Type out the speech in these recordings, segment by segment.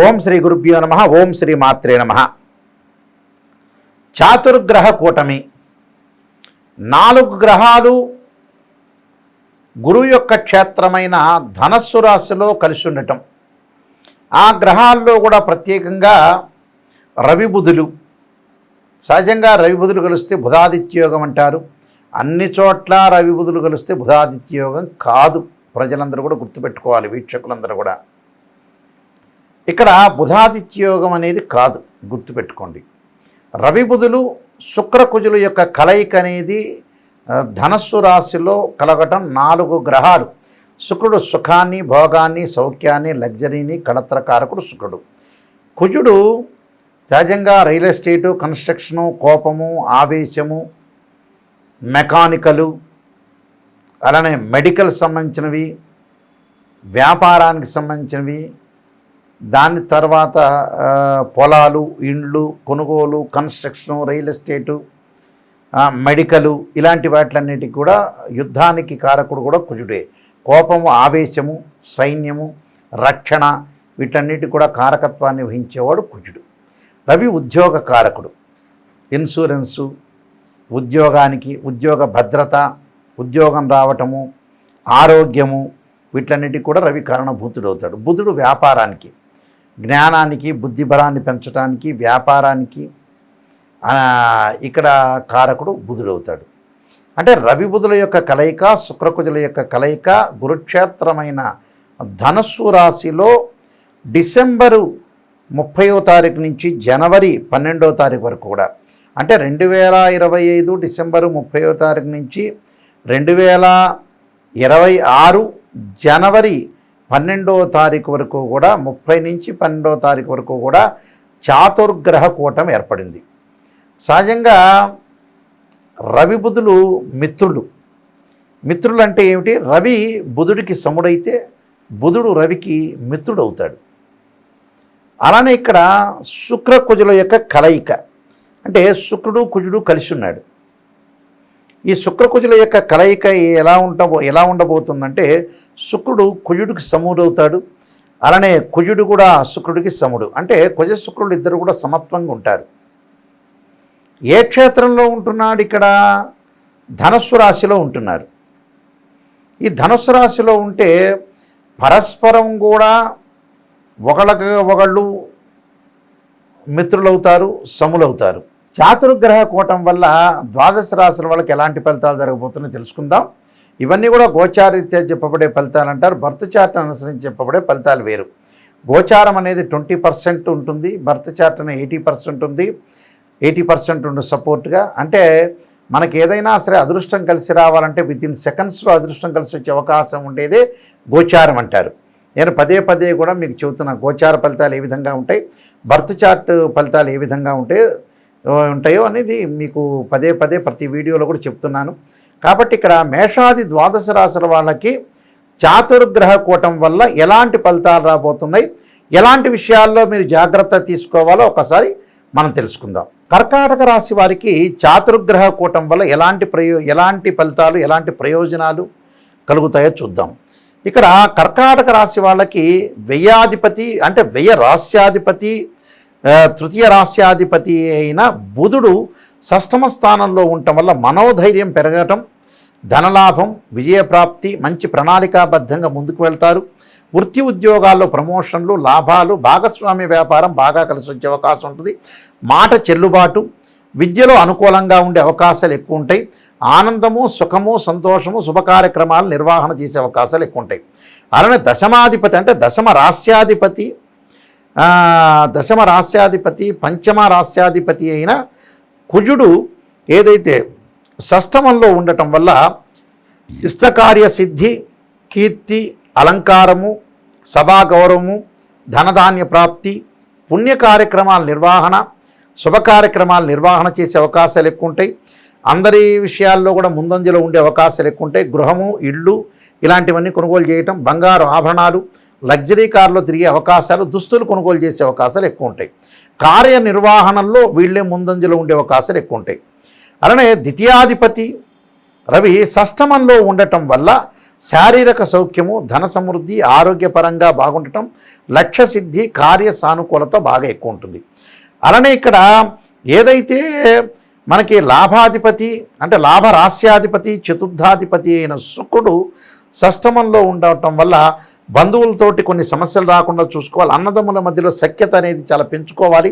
ఓం శ్రీ గురుభ్యో నమః. ఓం శ్రీ మాత్రే నమః. చాతుర్గ్రహ కూటమి 4 గ్రహాలు గురువు యొక్క క్షేత్రమైన ధనస్సు రాశిలో కలిసి ఉండటం. ఆ గ్రహాల్లో కూడా ప్రత్యేకంగా రవి బుధులు. సహజంగా రవి బుధులు కలిస్తే బుధాదిత్యయోగం అంటారు. అన్ని చోట్ల రవి బుధులు కలిస్తే బుధాదిత్యయోగం కాదు. ప్రజలందరూ కూడా గుర్తుపెట్టుకోవాలి, వీక్షకులందరూ కూడా. ఇక్కడ బుధాదిత్యయోగం అనేది కాదు, గుర్తుపెట్టుకోండి. రవి బుధులు శుక్రకుజుల యొక్క కలయిక అనేది ధనస్సు రాశిలో కలగటం. 4 గ్రహాలు. శుక్రుడు సుఖాన్ని, భోగాన్ని, సౌఖ్యాన్ని, లగ్జరీని, కళత్రకారకుడు శుక్రుడు. కుజుడు సహజంగా రియల్ ఎస్టేటు, కన్స్ట్రక్షను, కోపము, ఆవేశము, మెకానికలు, అలానే మెడికల్ సంబంధించినవి, వ్యాపారానికి సంబంధించినవి, దాని తర్వాత పొలాలు, ఇండ్లు, కొనుగోలు, కన్స్ట్రక్షను, రియల్ ఎస్టేటు, మెడికలు, ఇలాంటి వాటిలన్నిటికీ కూడా యుద్ధానికి కారకుడు కూడా కుజుడే. కోపము, ఆవేశము, సైన్యము, రక్షణ, వీటన్నిటి కూడా కారకత్వాన్ని వహించేవాడు కుజుడు. రవి ఉద్యోగ కారకుడు. ఇన్సూరెన్సు, ఉద్యోగానికి, ఉద్యోగ భద్రత, ఉద్యోగం రావటము, ఆరోగ్యము, వీటన్నిటికి కూడా రవి కారణభూతుడు అవుతాడు. బుధుడు వ్యాపారానికి, జ్ఞానానికి, బుద్ధిబలాన్ని పెంచడానికి, వ్యాపారానికి ఇక్కడ కారకుడు బుధుడు అవుతాడు. అంటే రవి బుధుల యొక్క కలయిక, శుక్రకుజుల యొక్క కలయిక గురుక్షేత్రమైన ధనస్సు రాశిలో డిసెంబరు 30వ తారీఖు నుంచి జనవరి 12వ తారీఖు వరకు కూడా, అంటే 2025 డిసెంబరు 30వ తారీఖు నుంచి 2026 జనవరి 12వ తారీఖు వరకు కూడా, 30 నుంచి 12వ తారీఖు వరకు కూడా చాతుర్గ్రహ కూటమి ఏర్పడింది. సహజంగా రవి బుధులు మిత్రులు. మిత్రులు అంటే ఏమిటి? రవి బుధుడికి సముడైతే బుధుడు రవికి మిత్రుడు అవుతాడు. అలానే ఇక్కడ శుక్ర కుజుల యొక్క కలయిక, అంటే శుక్రుడు కుజుడు కలిసి ఉన్నాడు. ఈ శుక్రకుజుల యొక్క కలయిక ఎలా ఉండబోతుందంటే, శుక్రుడు కుజుడికి సముడవుతాడు. అలానే కుజుడు కూడా శుక్రుడికి సముడు. అంటే కుజ శుక్రుడు ఇద్దరు కూడా సమత్వంగా ఉంటారు. ఏ క్షేత్రంలో ఉంటున్నాడు? ఇక్కడ ధనస్సు రాశిలో ఉంటున్నారు. ఈ ధనస్సు రాశిలో ఉంటే పరస్పరం కూడా ఒకళ్ళు మిత్రులవుతారు, సములవుతారు. చాతుర్గ్రహ కూటం వల్ల ద్వాదశ రాశుల వాళ్ళకి ఎలాంటి ఫలితాలు జరగబోతున్నాయో తెలుసుకుందాం. ఇవన్నీ కూడా గోచారీత్యా చెప్పబడే ఫలితాలు అంటారు. బర్త్ చార్ట్ అనుసరించి చెప్పబడే ఫలితాలు వేరు. గోచారం అనేది 20% ఉంటుంది, బర్త్ చార్ట్ అనేది 80% ఉంది. 80% ఉండే సపోర్ట్గా. అంటే మనకి ఏదైనా సరే అదృష్టం కలిసి రావాలంటే వితిన్ సెకండ్స్లో అదృష్టం కలిసి వచ్చే అవకాశం ఉండేదే గోచారం అంటారు. నేను పదే కూడా మీకు చెబుతున్నా, గోచార ఫలితాలు ఏ విధంగా ఉంటాయి, బర్త్ చార్ట్ ఫలితాలు ఏ విధంగా ఉంటాయో అనేది మీకు పదే ప్రతి వీడియోలో కూడా చెప్తున్నాను. కాబట్టి ఇక్కడ మేషాది ద్వాదశ రాశుల వాళ్ళకి చాతుర్గ్రహ కూటం వల్ల ఎలాంటి ఫలితాలు రాబోతున్నాయి, ఎలాంటి విషయాల్లో మీరు జాగ్రత్త తీసుకోవాలో ఒకసారి మనం తెలుసుకుందాం. కర్కాటక రాశి వారికి చాతుర్గ్రహ కూటం వల్ల ఎలాంటి ఫలితాలు, ఎలాంటి ప్రయోజనాలు కలుగుతాయో చూద్దాం. ఇక్కడ కర్కాటక రాశి వాళ్ళకి వ్యయాధిపతి, అంటే వ్యయ రాస్యాధిపతి, తృతీయ రాస్యాధిపతి అయిన బుధుడు షష్ఠమ స్థానంలో ఉండటం వల్ల మనోధైర్యం పెరగటం, ధనలాభం, విజయప్రాప్తి, మంచి ప్రణాళికాబద్ధంగా ముందుకు వెళ్తారు. వృత్తి ఉద్యోగాల్లో ప్రమోషన్లు, లాభాలు, భాగస్వామ్య వ్యాపారం బాగా కలిసి వచ్చే అవకాశం ఉంటుంది. మాట చెల్లుబాటు, విద్యలో అనుకూలంగా ఉండే అవకాశాలు ఎక్కువ ఉంటాయి. ఆనందము, సుఖము, సంతోషము, శుభ కార్యక్రమాలు నిర్వహణ చేసే అవకాశాలు ఎక్కువ ఉంటాయి. అలానే దశమాధిపతి, అంటే దశమ రాస్యాధిపతి పంచమ రాస్యాధిపతి అయిన కుజుడు ఏదైతే షష్ఠమంలో ఉండటం వల్ల ఇష్టకార్య సిద్ధి, కీర్తి, అలంకారము, సభా గౌరవము, ధనధాన్య ప్రాప్తి, పుణ్య కార్యక్రమాల నిర్వహణ, శుభ కార్యక్రమాల నిర్వహణ చేసే అవకాశాలు ఎక్కువ ఉంటాయి. అందరి విషయాల్లో కూడా ముందంజలో ఉండే అవకాశాలు ఎక్కువ ఉంటాయి. గృహము, ఇళ్ళు ఇలాంటివన్నీ కొనుగోలు చేయటం, బంగారు ఆభరణాలు, లగ్జరీ కార్లో తిరిగే అవకాశాలు, దుస్తులు కొనుగోలు చేసే అవకాశాలు ఎక్కువ ఉంటాయి. కార్యనిర్వహణలో వీళ్ళే ముందంజలో ఉండే అవకాశాలు ఎక్కువ ఉంటాయి. అలానే ద్వితీయాధిపతి రవి షష్ఠమంలో ఉండటం వల్ల శారీరక సౌఖ్యము, ధన సమృద్ధి, ఆరోగ్యపరంగా బాగుండటం, లక్ష్య సిద్ధి, కార్య సానుకూలత బాగా ఎక్కువ ఉంటుంది. అలానే ఇక్కడ ఏదైతే మనకి లాభాధిపతి అంటే లాభరాస్యాధిపతి, చతుర్థాధిపతి అయిన శుక్రుడు షష్టమంలో ఉండటం వల్ల బంధువులతోటి కొన్ని సమస్యలు రాకుండా చూసుకోవాలి. అన్నదమ్ముల మధ్యలో సఖ్యత అనేది చాలా పెంచుకోవాలి.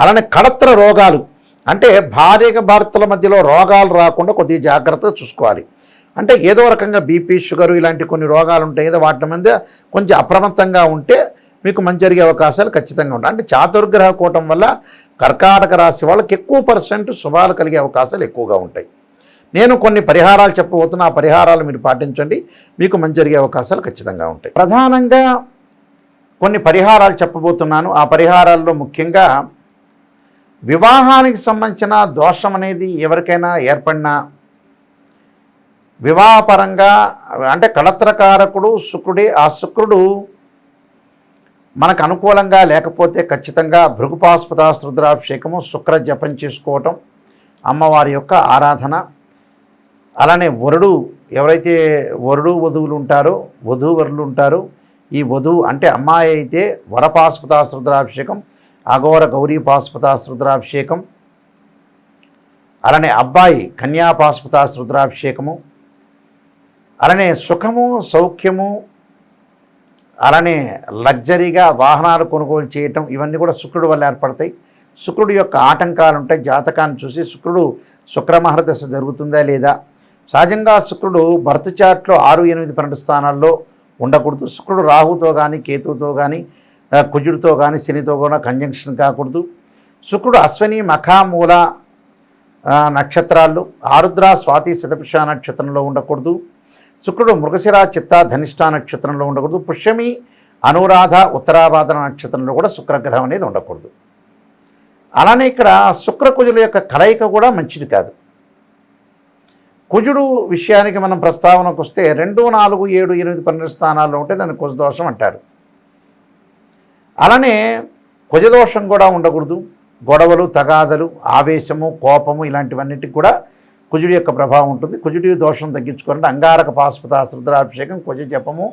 అలానే కళత్ర రోగాలు అంటే భార్య భర్తల మధ్యలో రోగాలు రాకుండా కొద్దిగా జాగ్రత్తగా చూసుకోవాలి. అంటే ఏదో రకంగా బీపీ, షుగరు ఇలాంటి కొన్ని రోగాలు ఉంటాయి కదా, వాటి మీద కొంచెం అప్రమత్తంగా ఉంటే మీకు మంచి జరిగే అవకాశాలు ఖచ్చితంగా ఉంటాయి. అంటే చాతుర్గ్రహ కూటం వల్ల కర్కాటక రాశి వాళ్ళకి ఎక్కువ % శుభాలు కలిగే అవకాశాలు ఎక్కువగా ఉంటాయి. నేను కొన్ని పరిహారాలు చెప్పబోతున్నా, ఆ పరిహారాలు మీరు పాటించండి, మీకు మంచి జరిగే అవకాశాలు ఖచ్చితంగా ఉంటాయి. ప్రధానంగా కొన్ని పరిహారాలు చెప్పబోతున్నాను. ఆ పరిహారాల్లో ముఖ్యంగా వివాహానికి సంబంధించిన దోషం అనేది ఎవరికైనా ఏర్పడినా, వివాహపరంగా అంటే కళత్రకారకుడు శుక్రుడే, ఆ శుక్రుడు మనకు అనుకూలంగా లేకపోతే ఖచ్చితంగా భృగుపాస్పదాస్త్ర రుద్రాభిషేకము, శుక్ర జపం చేసుకోవటం, అమ్మవారి యొక్క ఆరాధన. అలానే వరుడు ఎవరైతే వధువులు ఉంటారో, వధూవరులు ఉంటారో, ఈ వధువు అంటే అమ్మాయి అయితే వరపాస్పదాస్త్ర రుద్రాభిషేకం, అఘోర గౌరీ పాస్పదాస్త్ర రుద్రాభిషేకం. అలానే అబ్బాయి కన్యాపాస్పదాస్త్ర రుద్రాభిషేకము. అలానే సుఖము, సౌఖ్యము, అలానే లగ్జరీగా వాహనాలు కొనుగోలు చేయటం, ఇవన్నీ కూడా శుక్రుడు వల్ల ఏర్పడతాయి. శుక్రుడు యొక్క ఆటంకాలు ఉంటాయి. జాతకాన్ని చూసి శుక్రుడు శుక్రమహర దశ జరుగుతుందా లేదా. సహజంగా శుక్రుడు బర్త్ చార్ట్లో 6, 8, 12 స్థానాల్లో ఉండకూడదు. శుక్రుడు రాహుతో కానీ, కేతువుతో కానీ, కుజుడితో కానీ, శనితో కూడా కంజంక్షన్ కాకూడదు. శుక్రుడు అశ్విని, మఖ, మూల నక్షత్రాల్లో, ఆరుద్ర, స్వాతి, శతభిష నక్షత్రంలో ఉండకూడదు. శుక్రుడు మృగశిర, చిత్త, ధనిష్ట నక్షత్రంలో ఉండకూడదు. పుష్యమి, అనురాధ, ఉత్తరాభాద్ర నక్షత్రంలో కూడా శుక్రగ్రహం అనేది ఉండకూడదు. అలానే ఇక్కడ శుక్రకుజుల యొక్క కలయిక కూడా మంచిది కాదు. కుజుడు విషయానికి మనం ప్రస్తావనకు వస్తే 2, 4, 7, 8, 12 స్థానాల్లో ఉంటే దాన్ని కుజదోషం అంటారు. అలానే కుజదోషం కూడా ఉండకూడదు. గొడవలు, తగాదలు, ఆవేశము, కోపము ఇలాంటివన్నిటికి కూడా కుజుడి యొక్క ప్రభావం ఉంటుంది. కుజుడి దోషం తగ్గించుకోవాలంటే అంగారక పాశుపతాస్త్ర రుద్రాభిషేకం, కుజ జపము,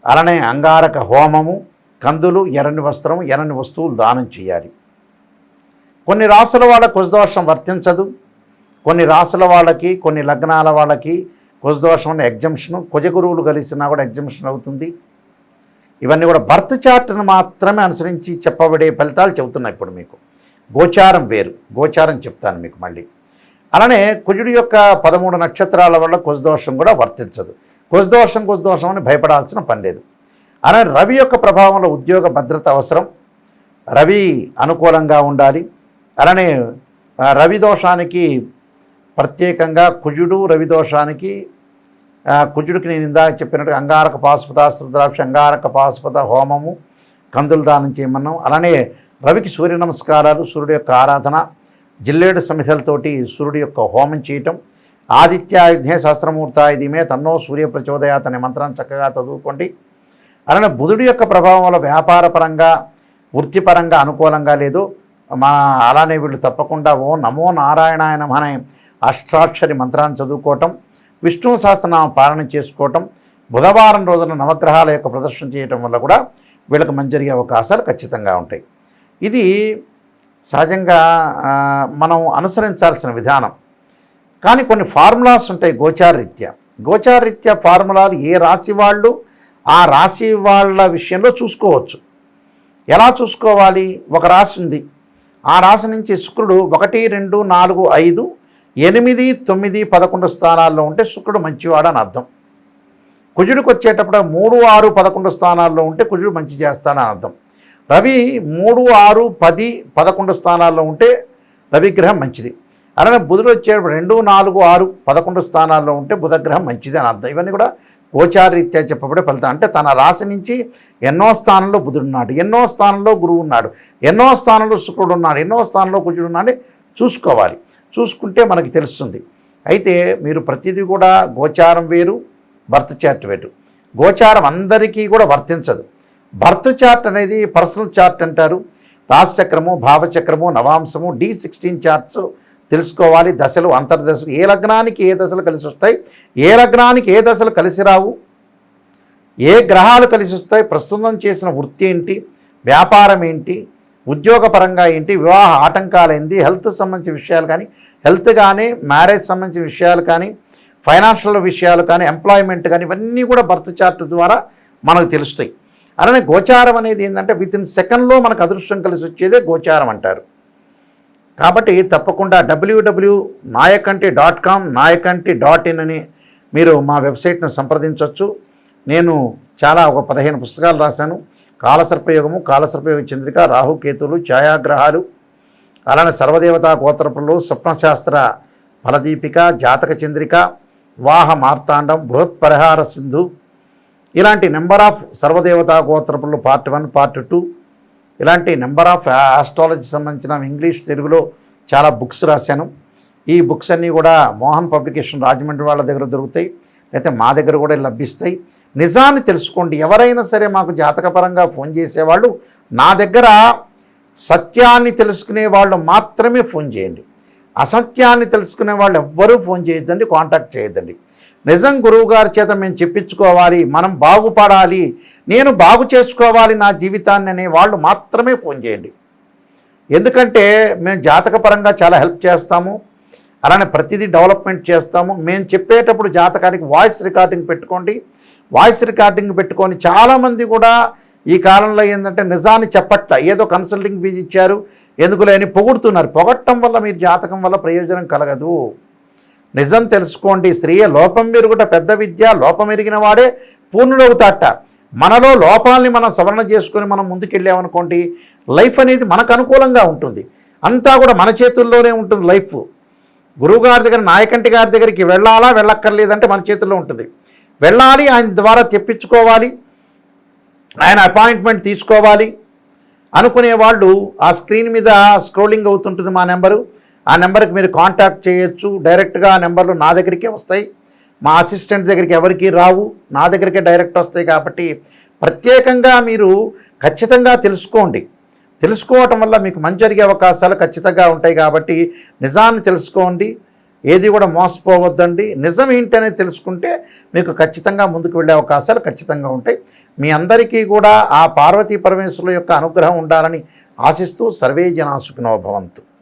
అలానే అంగారక హోమము, కందులు, ఎర్రని వస్త్రం, ఎర్రని వస్తువులు దానం చేయాలి. కొన్ని రాసుల వాళ్ళ కుజదోషం వర్తించదు. కొన్ని రాసుల వాళ్ళకి, కొన్ని లగ్నాల వాళ్ళకి కుజదోషం అనే ఎగ్జంప్షను, కుజగురువులు కలిసినా కూడా ఎగ్జంప్షన్ అవుతుంది. ఇవన్నీ కూడా బర్త్ చార్ట్ను మాత్రమే అనుసరించి చెప్పబడే ఫలితాలు చెబుతున్నాయి. ఇప్పుడు మీకు గోచారం వేరు, గోచారం చెప్తాను మీకు మళ్ళీ. అలానే కుజుడి యొక్క 13 నక్షత్రాల వల్ల కుజదోషం కూడా వర్తించదు. కుజదోషం అని భయపడాల్సిన పని లేదు. అలానే రవి యొక్క ప్రభావంలో ఉద్యోగ భద్రత అవసరం. రవి అనుకూలంగా ఉండాలి. అలానే రవి దోషానికి ప్రత్యేకంగా కుజుడు, రవి దోషానికి కుజుడికి నేను ఇందాక చెప్పినట్టు అంగారక పాశుపతాస్త్ర రుద్రాభిషేకం, అంగారక పాశుపత హోమము, కందులు దానం చేయమన్నాం. అలానే రవికి సూర్య నమస్కారాలు, సూర్యుడు యొక్క ఆరాధన, జిల్లేడు సమిధలతోటి సూర్యుడి యొక్క హోమం చేయటం. ఆదిత్యాయుధ్నే సహస్రమూర్తాయ ధీమే తన్నో సూర్య ప్రచోదయాత్ అనే మంత్రాన్ని చక్కగా చదువుకోండి. అలానే బుధుడి యొక్క ప్రభావం వల్ల వ్యాపారపరంగా, వృత్తిపరంగా అనుకూలంగా లేదు. అలానే వీళ్ళు తప్పకుండా ఓ నమో నారాయణాయ నమః అనే అష్టాక్షరి మంత్రాన్ని చదువుకోవటం, విష్ణు సహస్రనామం పాలన చేసుకోవటం, బుధవారం రోజున నవగ్రహాల యొక్క ప్రదర్శన చేయటం వల్ల కూడా వీళ్ళకి మంచి జరిగే అవకాశాలు ఖచ్చితంగా ఉంటాయి. ఇది సహజంగా మనం అనుసరించాల్సిన విధానం. కానీ కొన్ని ఫార్ములాస్ ఉంటాయి గోచారరీత్యా. గోచారరీత్యా ఫార్ములాలు ఏ రాశి వాళ్ళు ఆ రాశి వాళ్ళ విషయంలో చూసుకోవచ్చు. ఎలా చూసుకోవాలి? ఒక రాశి ఉంది, ఆ రాశి నుంచి శుక్రుడు 1, 2, 4, 5, 8, 9, 11 స్థానాల్లో ఉంటే శుక్రుడు మంచివాడని అర్థం. కుజుడికి వచ్చేటప్పుడు 3, 6, 11 స్థానాల్లో ఉంటే కుజుడు మంచి చేస్తాడని అర్థం. రవి 3, 6, 10, 11 స్థానాల్లో ఉంటే రవిగ్రహం మంచిది. అలానే బుధుడు వచ్చేటప్పుడు 2, 4, 6, 11 స్థానాల్లో ఉంటే బుధగ్రహం మంచిది అని అర్థం. ఇవన్నీ కూడా గోచారరీత్యా చెప్పబడే ఫలితం. అంటే తన రాశి నుంచి ఎన్నో స్థానంలో బుధుడు ఉన్నాడు, ఎన్నో స్థానంలో గురువు ఉన్నాడు, ఎన్నో స్థానంలో శుక్రుడు ఉన్నాడు, ఎన్నో స్థానంలో కుజుడు ఉన్నాడు చూసుకోవాలి. చూసుకుంటే మనకి తెలుస్తుంది. అయితే మీరు ప్రతిదీ కూడా గోచారం వేరు, బర్త్ చార్ట్ వేరు. గోచారం అందరికీ కూడా వర్తించదు. బర్త్ చార్ట్ అనేది పర్సనల్ చార్ట్ అంటారు. రాశిచక్రము, భావచక్రము, నవాంశము, D16 చార్ట్స్ తెలుసుకోవాలి. దశలు, అంతర్దశలు, ఏ లగ్నానికి ఏ దశలు కలిసి వస్తాయి, ఏ లగ్నానికి ఏ దశలు కలిసి రావు, ఏ గ్రహాలు కలిసి వస్తాయి, ప్రస్తుతం చేసిన వృత్తి ఏంటి, వ్యాపారం ఏంటి, ఉద్యోగపరంగా ఏంటి, వివాహ ఆటంకాలు ఏంటి, హెల్త్ సంబంధించిన విషయాలు కానీ, హెల్త్ కానీ, మ్యారేజ్ సంబంధించిన విషయాలు కానీ, ఫైనాన్షియల్ విషయాలు కానీ, ఎంప్లాయ్మెంట్ కానీ, ఇవన్నీ కూడా బర్త్ చార్ట్ ద్వారా మనకు తెలుస్తాయి. అలానే గోచారం అనేది ఏంటంటే వితిన్ సెకండ్లో మనకు అదృష్టం కలిసి వచ్చేదే గోచారం అంటారు. కాబట్టి తప్పకుండా www.nayakanti.com nayakanti.in అని మీరు మా వెబ్సైట్ను సంప్రదించవచ్చు. నేను ఒక 15 పుస్తకాలు రాశాను. కాలసర్పయోగము, కాలసర్పయోగ చంద్రిక, రాహుకేతువులు, ఛాయాగ్రహాలు, అలానే సర్వదేవతా గోత్రపులు, స్వప్నశాస్త్ర ఫలదీపిక, జాతక చంద్రిక, వివాహ మార్తాండం, బృహత్ పరిహార సింధు, ఇలాంటి నెంబర్ ఆఫ్ సర్వదేవతా గోత్రపులు పార్ట్ 1, పార్ట్ 2, ఇలాంటి నెంబర్ ఆఫ్ ఆస్ట్రాలజీ సంబంధించిన ఇంగ్లీష్, తెలుగులో చాలా బుక్స్ రాశాను. ఈ బుక్స్ అన్నీ కూడా మోహన్ పబ్లికేషన్ రాజమండ్రి వాళ్ళ దగ్గర దొరుకుతాయి, అయితే మా దగ్గర కూడా లభిస్తాయి. నిజాన్ని తెలుసుకోండి. ఎవరైనా సరే మాకు జాతకపరంగా ఫోన్ చేసేవాళ్ళు నా దగ్గర సత్యాన్ని తెలుసుకునే వాళ్ళు మాత్రమే ఫోన్ చేయండి. అసత్యాన్ని తెలుసుకునే వాళ్ళు ఎవ్వరూ ఫోన్ చేయొద్దండి, కాంటాక్ట్ చేయొద్దండి. నిజం గురువుగారి చేత మేము చెప్పించుకోవాలి, మనం బాగుపడాలి, నేను బాగు చేసుకోవాలి నా జీవితాన్ని అనే వాళ్ళు మాత్రమే ఫోన్ చేయండి. ఎందుకంటే మేము జాతకపరంగా చాలా హెల్ప్ చేస్తాము, అలానే ప్రతిదీ డెవలప్మెంట్ చేస్తాము. మేము చెప్పేటప్పుడు జాతకానికి వాయిస్ రికార్డింగ్ పెట్టుకోండి. వాయిస్ రికార్డింగ్ పెట్టుకొని చాలామంది కూడా ఈ కాలంలో ఏంటంటే నిజాన్ని చెప్పట్ల, ఏదో కన్సల్టింగ్ ఫీజు ఇచ్చారు ఎందుకులే అని పొగుడుతున్నారు. పొగట్టడం వల్ల మీరు జాతకం వల్ల ప్రయోజనం కలగదు. నిజం తెలుసుకోండి. స్త్రీయ లోపం మెరుగుట పెద్ద విద్య, లోపం ఎరిగిన వాడే పూర్ణుడవుతాట. మనలో లోపాలని మనం సవరణ చేసుకొని మనం ముందుకెళ్ళామనుకోండి, లైఫ్ అనేది మనకు అనుకూలంగా ఉంటుంది. అంతా కూడా మన చేతుల్లోనే ఉంటుంది లైఫ్. గురువుగారి దగ్గర, నాయకంటి గారి దగ్గరికి వెళ్ళాలా వెళ్ళక్కర్లేదంటే మన చేతుల్లో ఉంటుంది. వెళ్ళాలి, ఆయన ద్వారా తెప్పించుకోవాలి, ఆయన అపాయింట్మెంట్ తీసుకోవాలి అనుకునే వాళ్ళు ఆ స్క్రీన్ మీద స్క్రోలింగ్ అవుతుంటుంది మా నెంబరు. ఆ నెంబర్కి మీరు కాంటాక్ట్ చేయొచ్చు. డైరెక్ట్గా ఆ నెంబర్లు నా దగ్గరికే వస్తాయి, మా అసిస్టెంట్ దగ్గరికి ఎవరికి రావు, నా దగ్గరికే డైరెక్ట్ వస్తాయి. కాబట్టి ప్రత్యేకంగా మీరు ఖచ్చితంగా తెలుసుకోండి. తెలుసుకోవటం వల్ల మీకు మంచి జరిగే అవకాశాలు ఖచ్చితంగా ఉంటాయి. కాబట్టి నిజాన్ని తెలుసుకోండి, ఏది కూడా మోసపోవద్దండి. నిజం ఏంటనేది తెలుసుకుంటే మీకు ఖచ్చితంగా ముందుకు వెళ్ళే అవకాశాలు ఖచ్చితంగా ఉంటాయి. మీ అందరికీ కూడా ఆ పార్వతీ పరమేశ్వరుల యొక్క అనుగ్రహం ఉండాలని ఆశిస్తూ సర్వే జనా సుఖినో భవంతు.